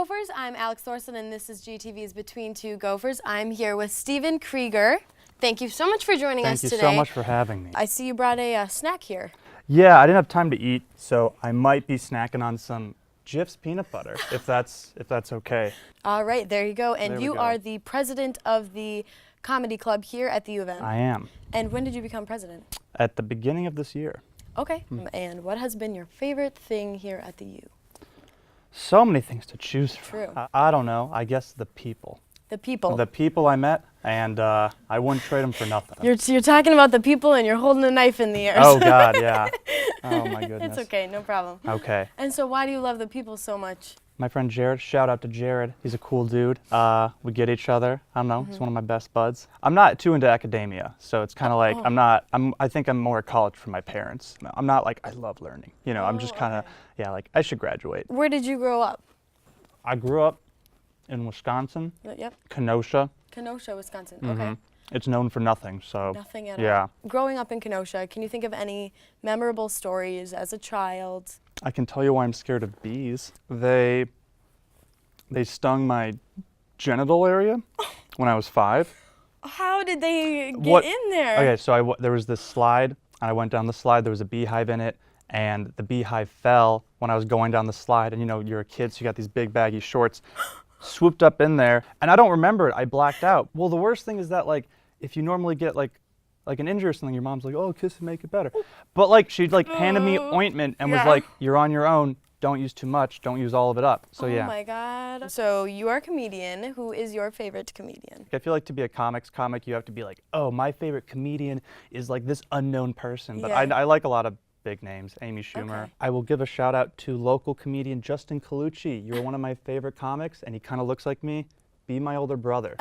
Gophers, I'm Alex Thorson, and this is GTV's Between Two Gophers. I'm here with Stephen Kreager. Thank you so much for joining us today. Thank you so much for having me. I see you brought a snack here. Yeah, I didn't have time to eat, so I might be snacking on some Jif's peanut butter, if that's okay. All right, there you go. And you go. are the president of the comedy club here at the U of M. I am. And when did you become president? At the beginning of this year. Okay. And what has been your favorite thing here at the U? So many things to choose from. True. I don't know. I guess the people. The people. The people I met, and I wouldn't trade them for nothing. You're talking about the people, and you're holding a knife in the air. Oh, God, yeah. Oh, my goodness. It's okay, no problem. Okay. And so why do you love the people so much? My friend Jared, shout out to Jared. He's a cool dude. We get each other. I don't know. He's one of my best buds. I'm not too into academia, so it's kind of like I think I'm more at college for my parents. I'm not like I love learning. You know, I'm just kind of like I should graduate. Where did you grow up? I grew up in Wisconsin. Yep. Kenosha. Kenosha, Wisconsin. Okay. It's known for nothing, so. Nothing at yeah. all. Growing up in Kenosha, can you think of any memorable stories as a child? I can tell you why I'm scared of bees. They stung my genital area when I was 5. How did they get in there? Okay, so there was this slide, and I went down the slide. There was a beehive in it, and the beehive fell when I was going down the slide. And you know, you're a kid, so you got these big baggy shorts. Swooped up in there, and I don't remember it. I blacked out. Well, the worst thing is that like if you normally get like an injury or something, your mom's like, oh, kiss and make it better. But like she like handed me ointment and was like, you're on your own. Don't use too much. Don't use all of it up. So yeah. Oh my God. So you are a comedian. Who is your favorite comedian? I feel like to be a comic, you have to be like, oh, my favorite comedian is like this unknown person. But I like a lot of big names, Amy Schumer. Okay. I will give a shout out to local comedian Justin Colucci. You're one of my favorite comics, and he kind of looks like me. Be my older brother.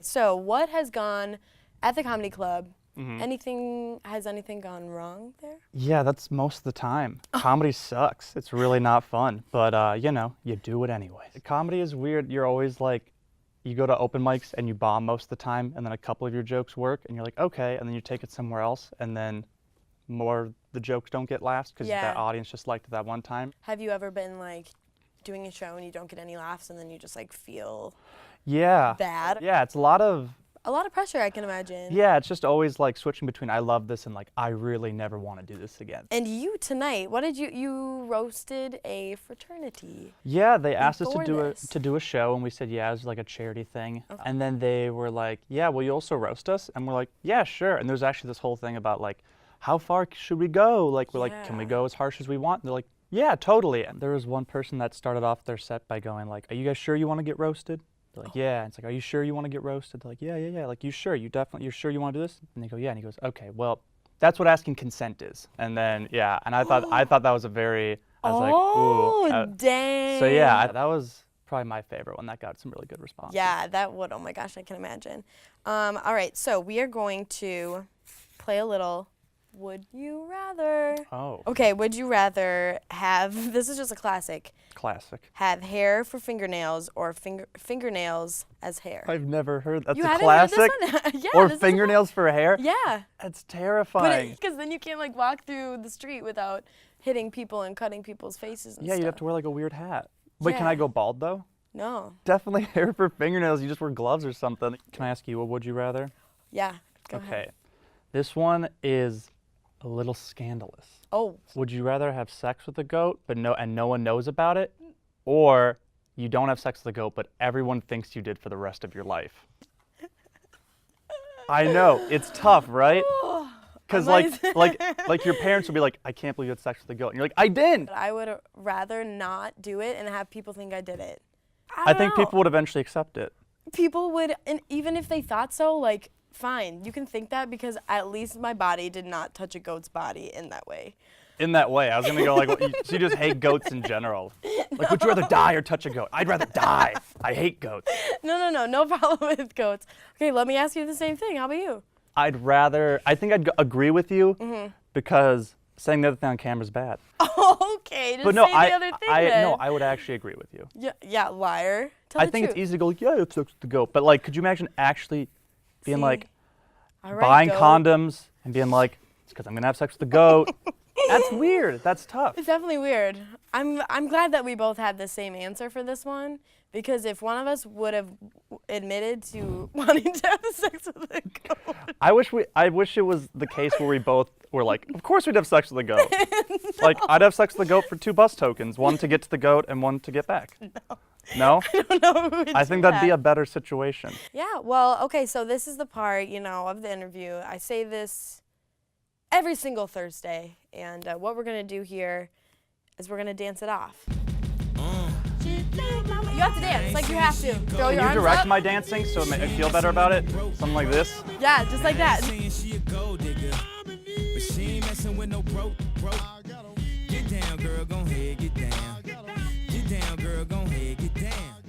So what has gone at the comedy club? Has anything gone wrong there? Yeah, that's most of the time. Comedy sucks. It's really not fun, but you know, you do it anyway. Comedy is weird. You're always like, you go to open mics and you bomb most of the time, and then a couple of your jokes work, and you're like, okay, and then you take it somewhere else, and then the jokes don't get laughs because that audience just liked it that one time. Have you ever been like doing a show and you don't get any laughs, and then you just like feel bad? Yeah, it's a lot of pressure, I can imagine. Yeah, it's just always like switching between I love this and like I really never want to do this again. And you tonight, what did you roasted a fraternity? Yeah, they asked us to do a show, and we said yeah, it was like a charity thing. Okay. And then they were like, yeah, will you also roast us? And we're like, yeah, sure. And there's actually this whole thing about like, how far should we go? Like we're like, can we go as harsh as we want? And they're like, yeah, totally. And there was one person that started off their set by going like, are you guys sure you want to get roasted? They're like, yeah. And it's like, are you sure you want to get roasted? They're like, yeah. Like, you're sure you want to do this? And they go, yeah. And he goes, okay, well, that's what asking consent is. And then, yeah, and I thought that was I was like, ooh. Dang. So yeah, that was probably my favorite one. That got some really good response. Yeah, that would. Oh my gosh, I can imagine. All right, so we are going to play a little Would You Rather. Oh. Okay, would you rather have, this is just a classic. Classic. Have hair for fingernails or fingernails as hair? I've never heard that's you a classic. Heard this one? Yeah, or fingernails for hair? Yeah. That's terrifying. Because then you can't like walk through the street without hitting people and cutting people's faces and stuff. stuff. You have to wear like a weird hat. Wait, can I go bald though? No. Definitely hair for fingernails. You just wear gloves or something. Can I ask you, what would you rather? Yeah, go ahead. This one is a little scandalous. Oh. Would you rather have sex with a goat and no one knows about it, or you don't have sex with a goat but everyone thinks you did for the rest of your life? I know, it's tough, right? Because like your parents would be like, I can't believe you had sex with a goat. And you're like, I didn't. I would rather not do it and have people think I did it. I think people would eventually accept it. People would, and even if they thought so, like, fine, you can think that because at least my body did not touch a goat's body in that way. In that way, I was gonna go like, so you just hate goats in general? Like, would you rather die or touch a goat? I'd rather die. I hate goats. No problem with goats. Okay, let me ask you the same thing. How about you? I think I'd agree with you because saying the other thing on camera is bad. Okay, just say the other thing then. No, I would actually agree with you. Yeah, liar. Tell I the think truth. it's easy to go like, yeah, it's sex with the goat, but like, could you imagine actually being like, buying condoms and being like, it's because I'm gonna have sex with the goat. That's weird. That's tough. It's definitely weird. I'm glad that we both had the same answer for this one, because if one of us would have admitted to wanting to have sex with a goat. I wish it was the case where we both were like, of course we'd have sex with a goat. No. Like, I'd have sex with a goat for 2 bus tokens, one to get to the goat and one to get back. No. No? I don't know who would I do think that'd be that. a better situation. Yeah, well, okay, so this is the part, of the interview. I say this every single Thursday, and what we're going to do here is we're going to dance it off. You have to dance, like you have to. Throw your Can you arms direct up. my dancing so I feel better about it? Something like this? Yeah, just like that. She a gold digger, but she ain't messing with no broke. Get down, girl, gon' head, get down. Get down, girl, gon' head, get down.